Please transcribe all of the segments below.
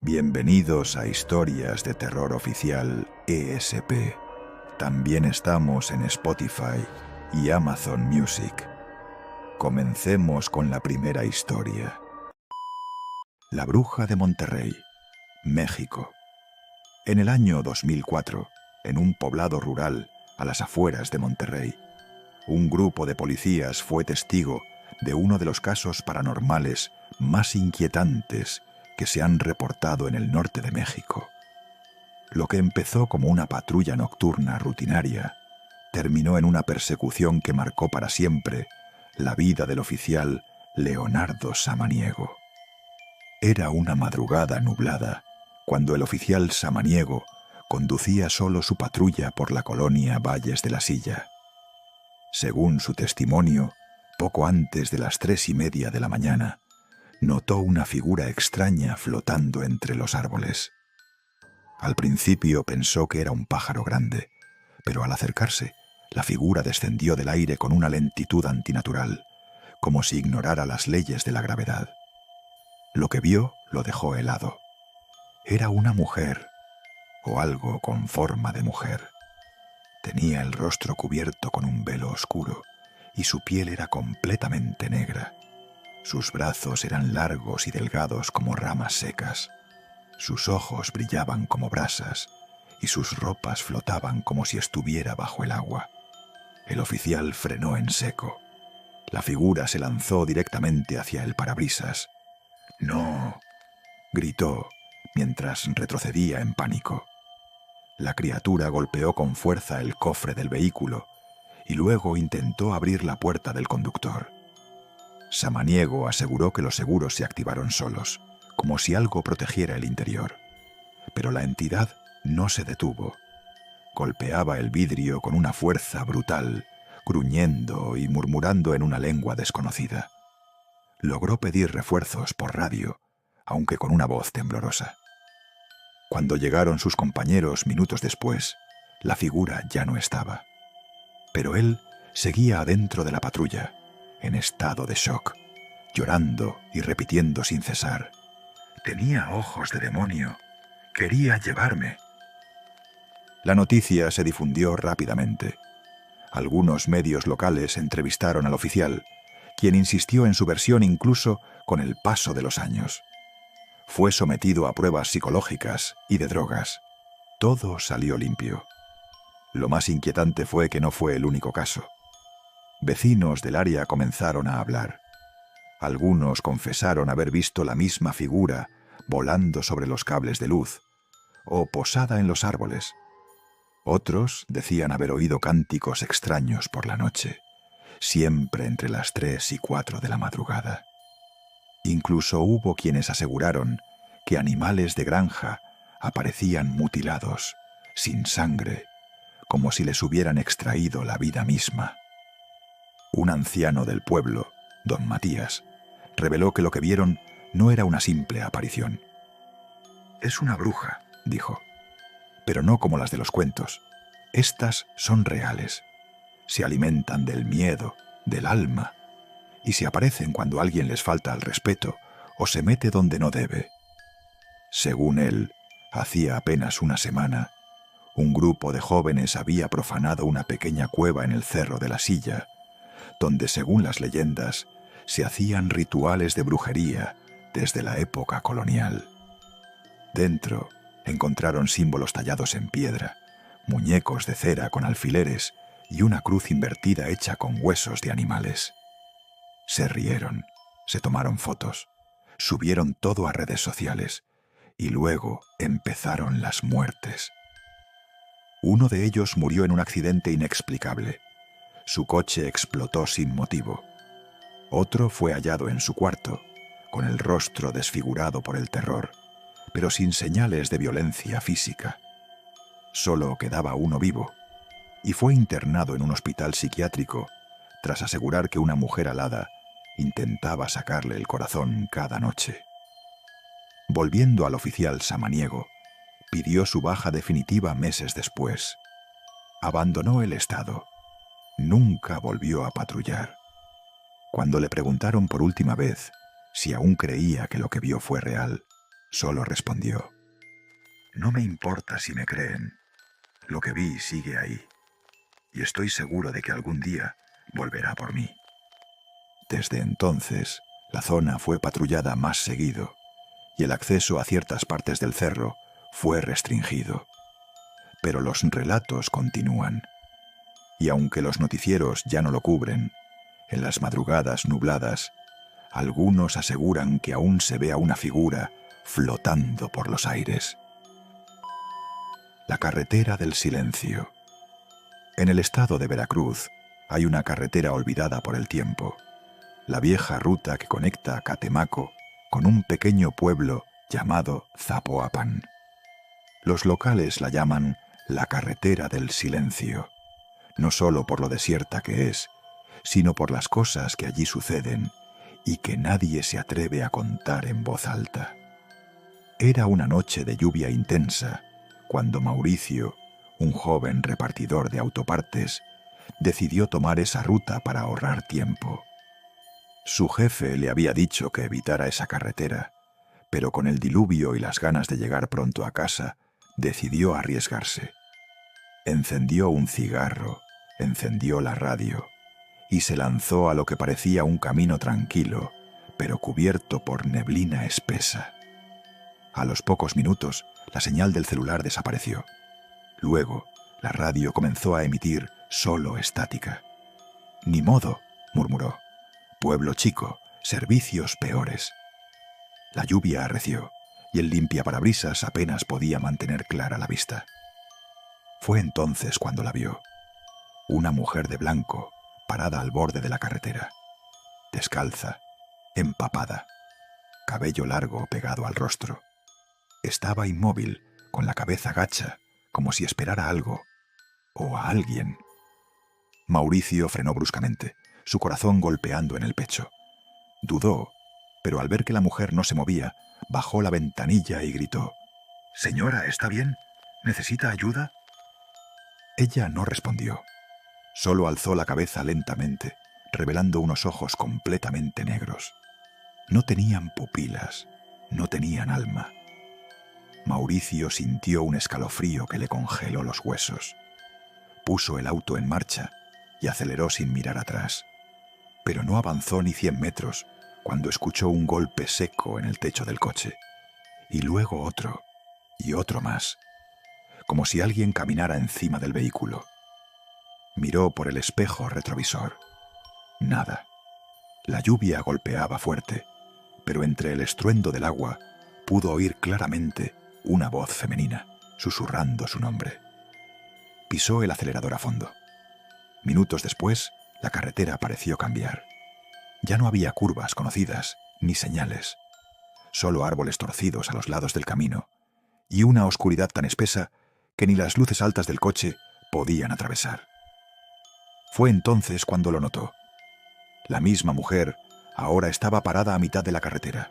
Bienvenidos a Historias de Terror Oficial ESP. También estamos en Spotify y Amazon Music. Comencemos con la primera historia. La Bruja de Monterrey, México. En el año 2004, en un poblado rural a las afueras de Monterrey, un grupo de policías fue testigo de uno de los casos paranormales más inquietantes que se han reportado en el norte de México. Lo que empezó como una patrulla nocturna rutinaria terminó en una persecución que marcó para siempre la vida del oficial Leonardo Samaniego. Era una madrugada nublada cuando el oficial Samaniego conducía solo su patrulla por la colonia Valles de la Silla. Según su testimonio, poco antes de las 3:30 de la mañana, notó una figura extraña flotando entre los árboles. Al principio pensó que era un pájaro grande, pero al acercarse, la figura descendió del aire con una lentitud antinatural, como si ignorara las leyes de la gravedad. Lo que vio lo dejó helado. Era una mujer, o algo con forma de mujer. Tenía el rostro cubierto con un velo oscuro y su piel era completamente negra. Sus brazos eran largos y delgados como ramas secas. Sus ojos brillaban como brasas y sus ropas flotaban como si estuviera bajo el agua. El oficial frenó en seco. La figura se lanzó directamente hacia el parabrisas. «¡No!», gritó mientras retrocedía en pánico. La criatura golpeó con fuerza el cofre del vehículo y luego intentó abrir la puerta del conductor. Samaniego aseguró que los seguros se activaron solos, como si algo protegiera el interior. Pero la entidad no se detuvo. Golpeaba el vidrio con una fuerza brutal, gruñendo y murmurando en una lengua desconocida. Logró pedir refuerzos por radio, aunque con una voz temblorosa. Cuando llegaron sus compañeros minutos después, la figura ya no estaba. Pero él seguía adentro de la patrulla, en estado de shock, llorando y repitiendo sin cesar: «Tenía ojos de demonio. Quería llevarme». La noticia se difundió rápidamente. Algunos medios locales entrevistaron al oficial, quien insistió en su versión incluso con el paso de los años. Fue sometido a pruebas psicológicas y de drogas. Todo salió limpio. Lo más inquietante fue que no fue el único caso. Vecinos del área comenzaron a hablar. Algunos confesaron haber visto la misma figura volando sobre los cables de luz o posada en los árboles. Otros decían haber oído cánticos extraños por la noche, siempre entre las 3 y 4 de la madrugada. Incluso hubo quienes aseguraron que animales de granja aparecían mutilados, sin sangre, como si les hubieran extraído la vida misma. Un anciano del pueblo, don Matías, reveló que lo que vieron no era una simple aparición. «Es una bruja», dijo, «pero no como las de los cuentos. Estas son reales. Se alimentan del miedo, del alma, y se aparecen cuando alguien les falta al respeto o se mete donde no debe». Según él, hacía apenas una semana, un grupo de jóvenes había profanado una pequeña cueva en el Cerro de la Silla, donde, según las leyendas, se hacían rituales de brujería desde la época colonial. Dentro encontraron símbolos tallados en piedra, muñecos de cera con alfileres y una cruz invertida hecha con huesos de animales. Se rieron, se tomaron fotos, subieron todo a redes sociales y luego empezaron las muertes. Uno de ellos murió en un accidente inexplicable. Su coche explotó sin motivo. Otro fue hallado en su cuarto, con el rostro desfigurado por el terror, pero sin señales de violencia física. Solo quedaba uno vivo, y fue internado en un hospital psiquiátrico tras asegurar que una mujer alada intentaba sacarle el corazón cada noche. Volviendo al oficial Samaniego, pidió su baja definitiva meses después. Abandonó el estado. Nunca volvió a patrullar. Cuando le preguntaron por última vez si aún creía que lo que vio fue real, Solo respondió: «No me importa si me creen. Lo que vi sigue ahí, y estoy seguro de que algún día volverá por mí». Desde entonces, la zona fue patrullada más seguido, y el acceso a ciertas partes del cerro fue restringido. Pero los relatos continúan, y aunque los noticieros ya no lo cubren, en las madrugadas nubladas, algunos aseguran que aún se ve a una figura flotando por los aires. La carretera del silencio. En el estado de Veracruz hay una carretera olvidada por el tiempo, la vieja ruta que conecta a Catemaco con un pequeño pueblo llamado Zapoapan. Los locales la llaman la carretera del silencio, no solo por lo desierta que es, sino por las cosas que allí suceden y que nadie se atreve a contar en voz alta. Era una noche de lluvia intensa cuando Mauricio, un joven repartidor de autopartes, decidió tomar esa ruta para ahorrar tiempo. Su jefe le había dicho que evitara esa carretera, pero con el diluvio y las ganas de llegar pronto a casa, decidió arriesgarse. Encendió un cigarro, encendió la radio y se lanzó a lo que parecía un camino tranquilo, pero cubierto por neblina espesa. A los pocos minutos, la señal del celular desapareció. Luego, la radio comenzó a emitir solo estática. «Ni modo», murmuró. «Pueblo chico, servicios peores». La lluvia arreció y el limpiaparabrisas apenas podía mantener clara la vista. Fue entonces cuando la vio. Una mujer de blanco, parada al borde de la carretera. Descalza, empapada, cabello largo pegado al rostro. Estaba inmóvil, con la cabeza gacha, como si esperara algo, o a alguien. Mauricio frenó bruscamente, su corazón golpeando en el pecho. Dudó, pero al ver que la mujer no se movía, bajó la ventanilla y gritó: «Señora, ¿está bien? ¿Necesita ayuda?» Ella no respondió. Solo alzó la cabeza lentamente, revelando unos ojos completamente negros. No tenían pupilas, no tenían alma. Mauricio sintió un escalofrío que le congeló los huesos. Puso el auto en marcha y aceleró sin mirar atrás. Pero no avanzó ni 100 metros cuando escuchó un golpe seco en el techo del coche. Y luego otro, y otro más, como si alguien caminara encima del vehículo. Miró por el espejo retrovisor. Nada. La lluvia golpeaba fuerte, pero entre el estruendo del agua pudo oír claramente una voz femenina, susurrando su nombre. Pisó el acelerador a fondo. Minutos después, la carretera pareció cambiar. Ya no había curvas conocidas, ni señales. Solo árboles torcidos a los lados del camino, y una oscuridad tan espesa que ni las luces altas del coche podían atravesar. Fue entonces cuando lo notó. La misma mujer ahora estaba parada a mitad de la carretera.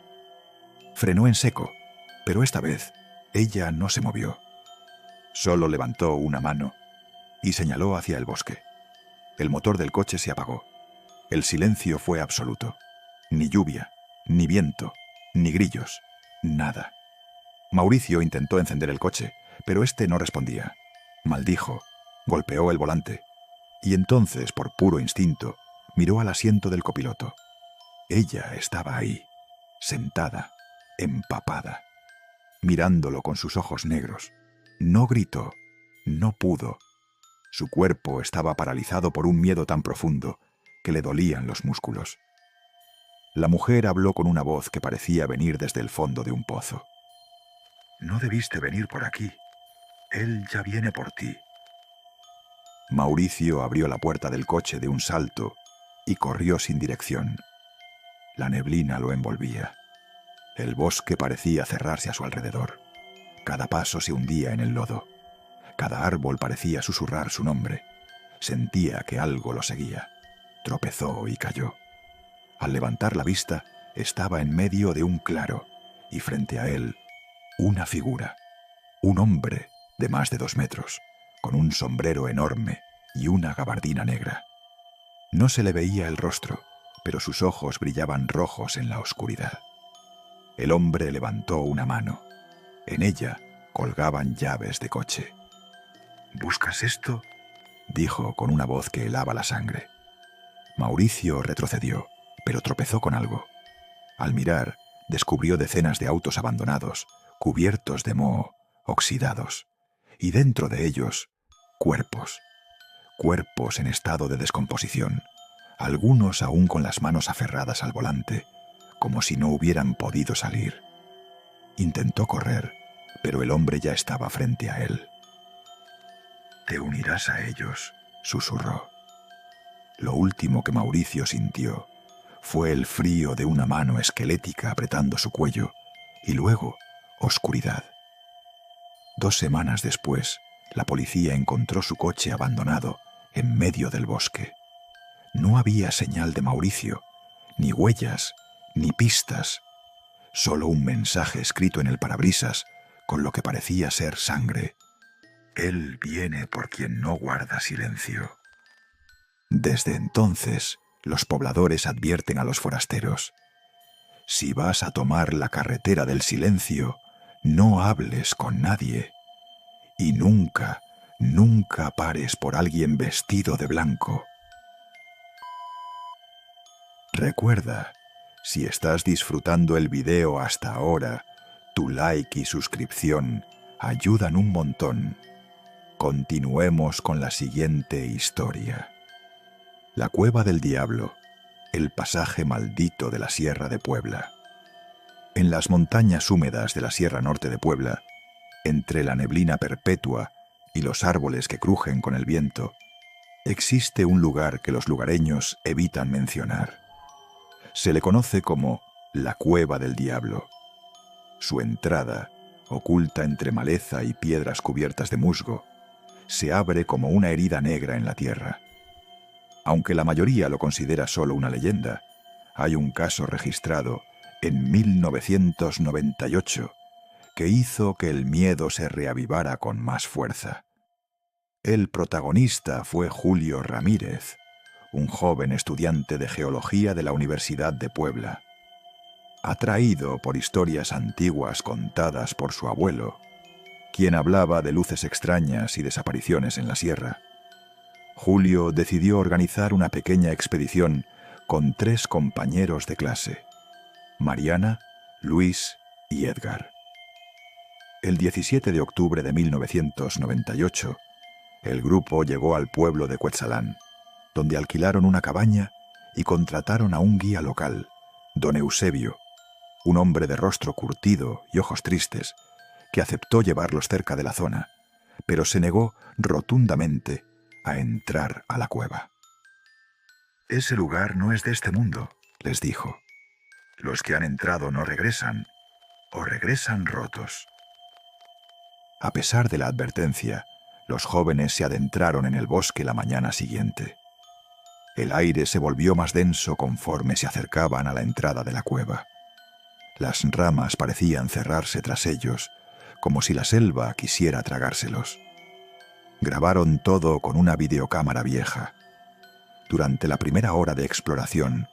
Frenó en seco, pero esta vez ella no se movió. Solo levantó una mano y señaló hacia el bosque. El motor del coche se apagó. El silencio fue absoluto. Ni lluvia, ni viento, ni grillos, nada. Mauricio intentó encender el coche, pero este no respondía. Maldijo, golpeó el volante, y entonces, por puro instinto, miró al asiento del copiloto. Ella estaba ahí, sentada, empapada, mirándolo con sus ojos negros. No gritó, no pudo. Su cuerpo estaba paralizado por un miedo tan profundo que le dolían los músculos. La mujer habló con una voz que parecía venir desde el fondo de un pozo. «No debiste venir por aquí. Él ya viene por ti». Mauricio abrió la puerta del coche de un salto y corrió sin dirección. La neblina lo envolvía. El bosque parecía cerrarse a su alrededor. Cada paso se hundía en el lodo. Cada árbol parecía susurrar su nombre. Sentía que algo lo seguía. Tropezó y cayó. Al levantar la vista, estaba en medio de un claro, y frente a él, una figura. Un hombre de más de 2 metros, con un sombrero enorme y una gabardina negra. No se le veía el rostro, pero sus ojos brillaban rojos en la oscuridad. El hombre levantó una mano. En ella colgaban llaves de coche. «¿Buscas esto?», dijo con una voz que helaba la sangre. Mauricio retrocedió, pero tropezó con algo. Al mirar, descubrió decenas de autos abandonados, cubiertos de moho, oxidados, y dentro de ellos, cuerpos. Cuerpos en estado de descomposición, algunos aún con las manos aferradas al volante, como si no hubieran podido salir. Intentó correr, pero el hombre ya estaba frente a él. «Te unirás a ellos», susurró. Lo último que Mauricio sintió fue el frío de una mano esquelética apretando su cuello, y luego oscuridad. 2 semanas después, la policía encontró su coche abandonado en medio del bosque. No había señal de Mauricio, ni huellas, ni pistas, solo un mensaje escrito en el parabrisas con lo que parecía ser sangre. «Él viene por quien no guarda silencio». Desde entonces, los pobladores advierten a los forasteros: si vas a tomar la carretera del silencio, no hables con nadie. Y nunca, nunca pares por alguien vestido de blanco. Recuerda, si estás disfrutando el video hasta ahora, tu like y suscripción ayudan un montón. Continuemos con la siguiente historia. La Cueva del Diablo, el pasaje maldito de la Sierra de Puebla. En las montañas húmedas de la Sierra Norte de Puebla, entre la neblina perpetua y los árboles que crujen con el viento, existe un lugar que los lugareños evitan mencionar. Se le conoce como la Cueva del Diablo. Su entrada, oculta entre maleza y piedras cubiertas de musgo, se abre como una herida negra en la tierra. Aunque la mayoría lo considera solo una leyenda, hay un caso registrado en 1998 que hizo que el miedo se reavivara con más fuerza. El protagonista fue Julio Ramírez, un joven estudiante de geología de la Universidad de Puebla. Atraído por historias antiguas contadas por su abuelo, quien hablaba de luces extrañas y desapariciones en la sierra, Julio decidió organizar una pequeña expedición con 3 compañeros de clase: Mariana, Luis y Edgar. El 17 de octubre de 1998, el grupo llegó al pueblo de Cuetzalán, donde alquilaron una cabaña y contrataron a un guía local, don Eusebio, un hombre de rostro curtido y ojos tristes, que aceptó llevarlos cerca de la zona, pero se negó rotundamente a entrar a la cueva. «Ese lugar no es de este mundo», les dijo. «Los que han entrado no regresan, o regresan rotos». A pesar de la advertencia, los jóvenes se adentraron en el bosque la mañana siguiente. El aire se volvió más denso conforme se acercaban a la entrada de la cueva. Las ramas parecían cerrarse tras ellos, como si la selva quisiera tragárselos. Grabaron todo con una videocámara vieja. Durante la primera hora de exploración,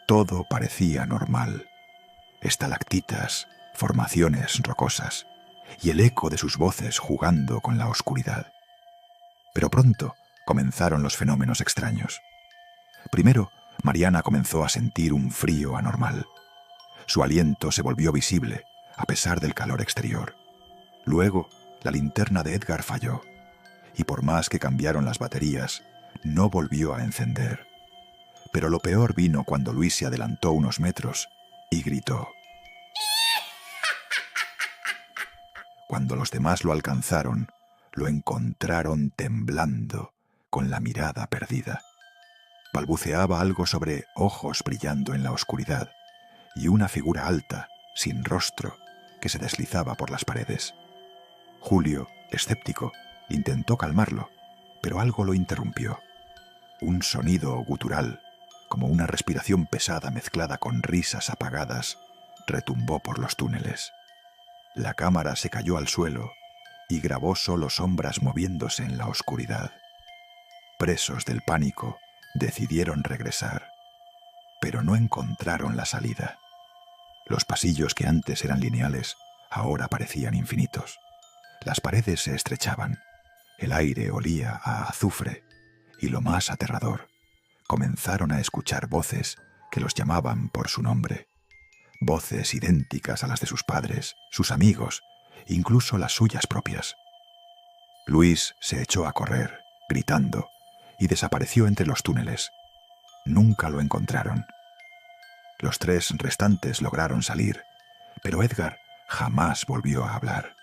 todo parecía normal. Estalactitas, formaciones rocosas, y el eco de sus voces jugando con la oscuridad. Pero pronto comenzaron los fenómenos extraños. Primero, Mariana comenzó a sentir un frío anormal. Su aliento se volvió visible, a pesar del calor exterior. Luego, la linterna de Edgar falló, y por más que cambiaron las baterías, no volvió a encender. Pero lo peor vino cuando Luis se adelantó unos metros y gritó. Cuando los demás lo alcanzaron, lo encontraron temblando, con la mirada perdida. Balbuceaba algo sobre ojos brillando en la oscuridad y una figura alta, sin rostro, que se deslizaba por las paredes. Julio, escéptico, intentó calmarlo, pero algo lo interrumpió. Un sonido gutural, como una respiración pesada mezclada con risas apagadas, retumbó por los túneles. La cámara se cayó al suelo y grabó solo sombras moviéndose en la oscuridad. Presos del pánico, decidieron regresar, pero no encontraron la salida. Los pasillos que antes eran lineales, ahora parecían infinitos. Las paredes se estrechaban, el aire olía a azufre, y lo más aterrador, comenzaron a escuchar voces que los llamaban por su nombre. Voces idénticas a las de sus padres, sus amigos, incluso las suyas propias. Luis se echó a correr, gritando, y desapareció entre los túneles. Nunca lo encontraron. Los 3 restantes lograron salir, pero Edgar jamás volvió a hablar.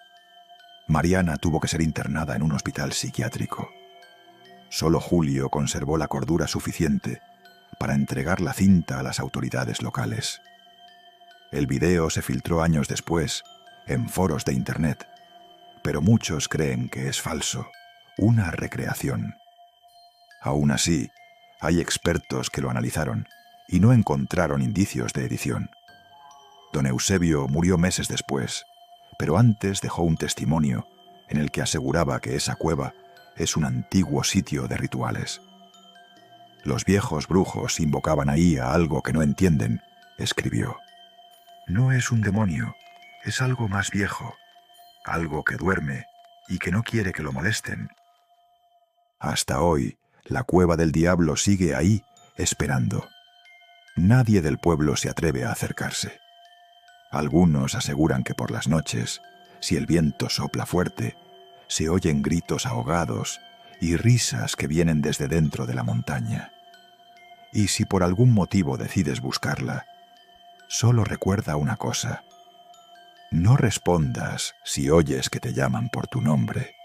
Mariana tuvo que ser internada en un hospital psiquiátrico. Solo Julio conservó la cordura suficiente para entregar la cinta a las autoridades locales. El video se filtró años después en foros de Internet, pero muchos creen que es falso, una recreación. Aún así, hay expertos que lo analizaron y no encontraron indicios de edición. Don Eusebio murió meses después, pero antes dejó un testimonio en el que aseguraba que esa cueva es un antiguo sitio de rituales. Los viejos brujos invocaban ahí a algo que no entienden, escribió. No es un demonio, es algo más viejo, algo que duerme y que no quiere que lo molesten. Hasta hoy, la cueva del diablo sigue ahí, esperando. Nadie del pueblo se atreve a acercarse. Algunos aseguran que por las noches, si el viento sopla fuerte, se oyen gritos ahogados y risas que vienen desde dentro de la montaña. Y si por algún motivo decides buscarla, solo recuerda una cosa. No respondas si oyes que te llaman por tu nombre.